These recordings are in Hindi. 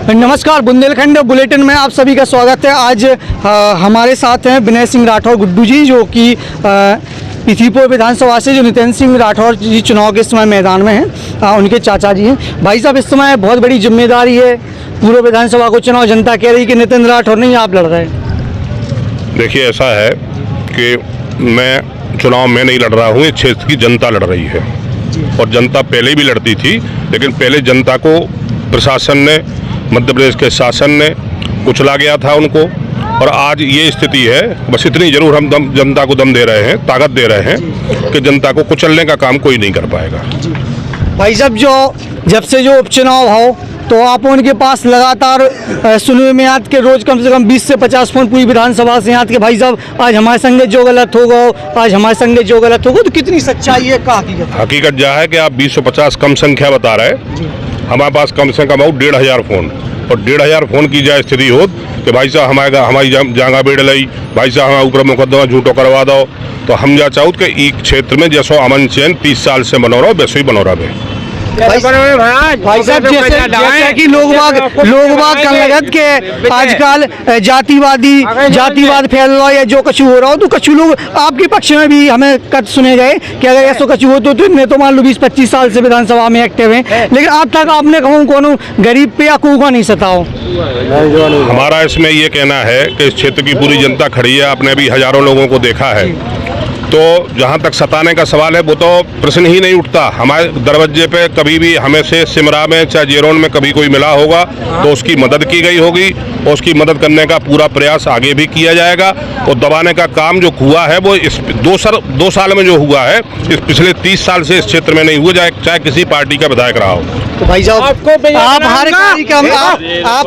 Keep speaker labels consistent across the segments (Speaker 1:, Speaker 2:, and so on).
Speaker 1: नमस्कार, बुंदेलखंड बुलेटिन में आप सभी का स्वागत है। आज हमारे साथ हैं विनय सिंह राठौर गुड्डू जी, जो कि पृथ्वीपुर विधानसभा से जो नितिन सिंह राठौर जी चुनाव के इस समय मैदान में हैं, उनके चाचा जी हैं। भाई साहब, इस समय बहुत बड़ी जिम्मेदारी है, पूर्व विधानसभा को चुनाव जनता कह रही कि नितिन राठौर नहीं आप लड़ रहे हैं।
Speaker 2: देखिए, ऐसा है कि मैं चुनाव में नहीं लड़ रहा हूँ, इस क्षेत्र की जनता लड़ रही है। और जनता पहले भी लड़ती थी, लेकिन पहले जनता को प्रशासन ने, मध्य प्रदेश के शासन ने कुचला गया था उनको। और आज ये स्थिति है, बस इतनी जरूर हम जनता को दम दे रहे हैं, ताकत दे रहे हैं कि जनता को कुचलने का काम कोई नहीं कर पाएगा।
Speaker 1: भाई साहब, जब से जो उपचुनाव हो तो आप उनके पास लगातार सुनने में आते कि रोज कम से कम 20 से 50 फोन पूरी विधानसभा से आते कि भाई साहब आज हमारे संगे जो गलत होगा, आज हमारे संगे जो गलत होगा। तो कितनी सच्चाई है का हकीकत?
Speaker 2: हकीकत यह है कि आप 20 से 50 कम संख्या बता रहे हैं। हमारे पास कम से कम 1,500 फोन, और 1,500 फोन की जाए स्थिति हो कि भाई साहब हमारी जांगा बेड़ लई, भाई साहब हमारे ऊपर मुकदमा झूठो करवा दो, तो हम जा चाहूँ कि एक क्षेत्र में जैसो अमन चैन 30 साल से बनो रहो, वैसे ही बनो रहे।
Speaker 1: भाई साहब, जैसे कि लोग बाग का लगत के आजकल जातिवाद फैल रहा है या जो कछु हो रहा हो, तो कछु लोग आपके पक्ष में भी हमें कथ सुने गए कि अगर ऐसा कछु हो तो मैं तो मान लो 20-25 साल से विधानसभा में एक्टिव है, लेकिन अब तक आपने कहूँ कोनो गरीब पे या को नहीं सताओ।
Speaker 2: हमारा इसमें ये कहना है कि इस क्षेत्र की पूरी जनता खड़ी है, आपने भी हजारों लोगों को देखा है। तो जहाँ तक सताने का सवाल है, वो तो प्रश्न ही नहीं उठता। हमारे दरवाजे पे कभी भी हमें से सिमरा में चाहे जेरोन में कभी कोई मिला होगा तो उसकी मदद की गई होगी, और उसकी मदद करने का पूरा प्रयास आगे भी किया जाएगा। और दबाने का काम जो हुआ है वो इस 2 साल में जो हुआ है, इस पिछले 30 साल से इस क्षेत्र में नहीं हुआ, चाहे किसी पार्टी का विधायक रहा हो।
Speaker 1: तो भाई साहब, आप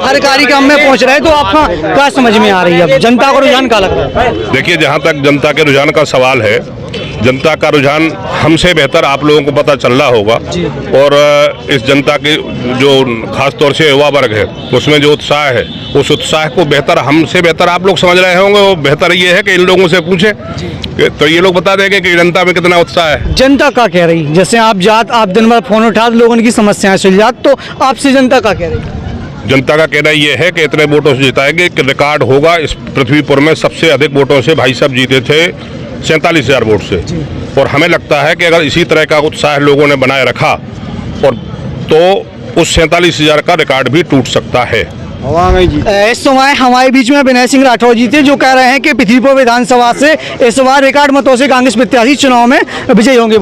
Speaker 1: हर कार्यक्रम में पहुँच रहे हैं, तो आपका क्या समझ में आ रही है? जनता का रुझान क्या लग रहा है?
Speaker 2: देखिए, जहाँ तक जनता के रुझान का सवाल है, जनता का रुझान हमसे बेहतर आप लोगों को पता चल रहा होगा। और इस जनता के जो खास तौर से युवा वर्ग है, उसमें जो उत्साह है, उस उत्साह को बेहतर हमसे बेहतर आप लोग समझ रहे होंगे। वो बेहतर ये है कि इन लोगों से पूछें, तो ये लोग बता देंगे कि जनता में कितना उत्साह है।
Speaker 1: जनता का कह रही, जैसे आप दिन भर फोन उठा लोगों की समस्याएं सुलझात, तो आपसे जनता का कह रही?
Speaker 2: जनता का कहना यह है कि इतने वोटों से जिताएंगे कि रिकॉर्ड होगा। इस पृथ्वीपुर में सबसे अधिक वोटों से भाई साहब जीते थे, 47,000 वोट से। और हमें लगता है कि अगर इसी तरह का उत्साह लोगों ने बनाए रखा और तो उस 47,000 का रिकॉर्ड भी टूट सकता है।
Speaker 1: इस समय हमारे बीच में विनय सिंह राठौर जी थे, जो कह रहे हैं कि पृथ्वीपुर विधानसभा से इस बार रिकॉर्ड मतों से कांग्रेस प्रत्याशी चुनाव में विजयी होंगे।